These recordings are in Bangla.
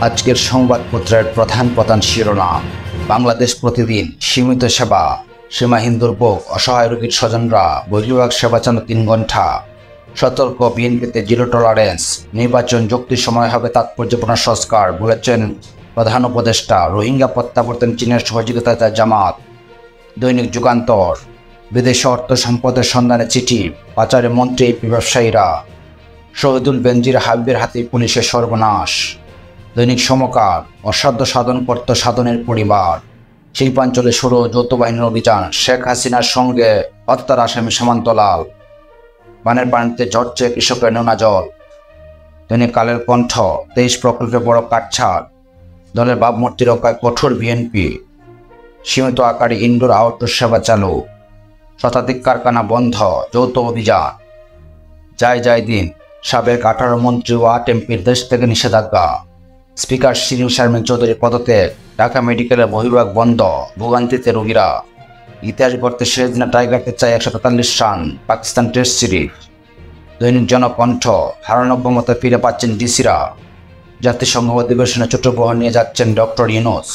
আজকের সংবাদপত্রের প্রধান শিরোনাম। বাংলাদেশ প্রতিদিন, সীমিত সেবা, সীমাহীন দুর্ভোগ, অসহায় রোগীর স্বজনরা, বহির্বিভাগ সেবা চালানো 3 ঘণ্টা, সতর্ক বিএনপিতে জিরো টলারেন্স, নির্বাচন যুক্তির সময় হবে তাৎপর্যপূর্ণ সংস্কার বলেছেন প্রধান উপদেষ্টা। রোহিঙ্গা প্রত্যাবর্তন চীনের সহযোগিতায় জামাত। দৈনিক যুগান্তর, বিদেশে অর্থ সম্পদের সন্ধানে চিঠি, পাচারে মন্ত্রী ব্যবসায়ীরা, শহীদুল বেনজির হাবিবের হাতে পুলিশের সর্বনাশ। দৈনিক সমকাল, অসাধ্য সাধন করত সাধনের পরিবার, শিল্পাঞ্চলে শুরু যৌথ বাহিনীর অভিযান, শেখ হাসিনার সঙ্গে হত্যার আসামি সীমান্তলাল, বানের পানিতে ঝরছে কৃষকের নোনা জল। দৈনিক কালের কণ্ঠ, 23 প্রকল্পে বড় কাটছাড়, দলের ভাবমূর্তি রক্ষায় কঠোর বিএনপি, সীমিত আকারে ইনডোর আউটডোর সেবা চালু, শতাধিক কারখানা বন্ধ, যৌথ অভিযান। যায় দিন, সাবেক 18 মন্ত্রী ও 8 এমপির দেশ থেকে নিষেধাজ্ঞা, স্পিকার শিরিন শারমিন চৌধুরী পদত্যাগ, ঢাকা মেডিকেলের বহির্বিভাগ বন্ধ, ভোগান্তিতে রোগীরা। ইতিহাস গড়তে শেষ দিনে টাইগারকে চাই 143 রান, পাকিস্তান টেস্ট সিরিজ। দৈনিক জনকণ্ঠ, হারানো ক্ষমতা ফিরে পাচ্ছেন ডিসিরা, জাতিসংঘ অধিবেশনে চট্টগ্রাম নিয়ে যাচ্ছেন ডক্টর ইউনূস,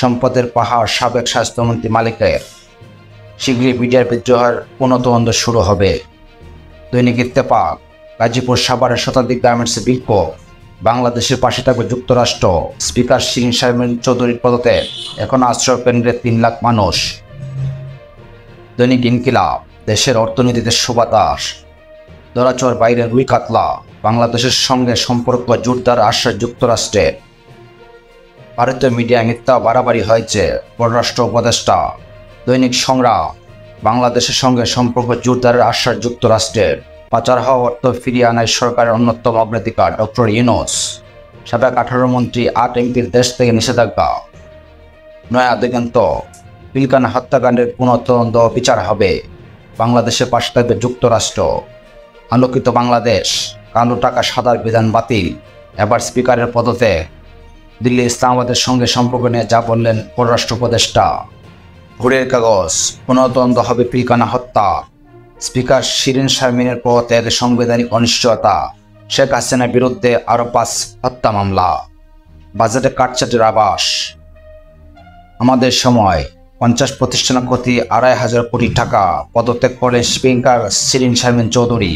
সম্পদের পাহাড় সাবেক স্বাস্থ্যমন্ত্রী মালিকের, শীঘ্রই বিডিআর বিদ্রোহের পুনঃতদন্ত শুরু হবে। দৈনিক ইত্তেফাক, গাজীপুর সাভারের শতাধিক গার্মেন্টসে বিক্ষোভ, বাংলাদেশের পাশে থাকবে যুক্তরাষ্ট্র, স্পিকার শিরিন শারমিন চৌধুরীর পদত্যাগ, এখন আশ্রয় কেন্দ্রে 3 লাখ মানুষ। দৈনিক ইনকিলাব, দেশের অর্থনীতিতে সুবাতাস, দরাচর বাইরে রুই কাতলা, বাংলাদেশের সঙ্গে সম্পর্ক জোরদার আশ্বাস যুক্তরাষ্ট্রের। ভারতীয় মিডিয়ায় মিথ্যা বাড়াবাড়ি হয়েছে, পররাষ্ট্র উপদেষ্টা। দৈনিক সংগ্রাম, বাংলাদেশের সঙ্গে সম্পর্ক জোরদারের আশ্বাস যুক্তরাষ্ট্রের, পাচার হওয়া অর্থ ফিরিয়ে আনায় সরকারের অন্যতম অগ্রাধিকার ডক্টর ইউনূস, সাবেক 18 মন্ত্রী 8 এমপির দেশ থেকে নিষেধাজ্ঞা। নয়া দিগন্ত, পিলখানা হত্যাকাণ্ডের পুনঃতদন্ত বিচার হবে, বাংলাদেশের পাশে থাকবে যুক্তরাষ্ট্র। আলোকিত বাংলাদেশ, কালো টাকা সাদার বিধান বাতিল, এবার স্পিকারের পদত্যাগ। দিল্লি ইসলামাবাদের সঙ্গে সম্পর্ক নিয়ে যা বললেন পররাষ্ট্র উপদেষ্টা। ভোরের কাগজ, পুনঃতদন্ত হবে পিলখানা হত্যা, স্পিকার শিরিন শারমিনের পদত্যাগে সাংবিধানিক অনিশ্চয়তা, শেখ হাসিনার বিরুদ্ধে আরও 5 হত্যা মামলা, বাজেটে কাটছাটের আভাস। আমাদের সময়, 50 প্রতিষ্ঠানের ক্ষতি 2,500 কোটি টাকা, পদত্যাগ করে স্পিকার শিরিন শারমিন চৌধুরী,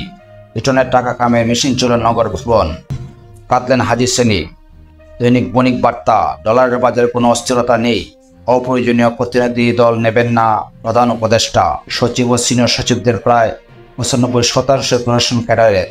রিটনের টাকা কামে মেশিন চলে নগর ভবন, কাঁদলেন হাজি সেলিম। দৈনিক বণিক বার্তা, ডলারের বাজারে কোনো অস্থিরতা নেই, অপ্রয়োজনীয় প্রতিনিধি দল নেবেন না প্রধান উপদেষ্টা, সচিব ও সিনিয়র সচিবদের প্রায় 95% প্রশাসন ক্যাডারের।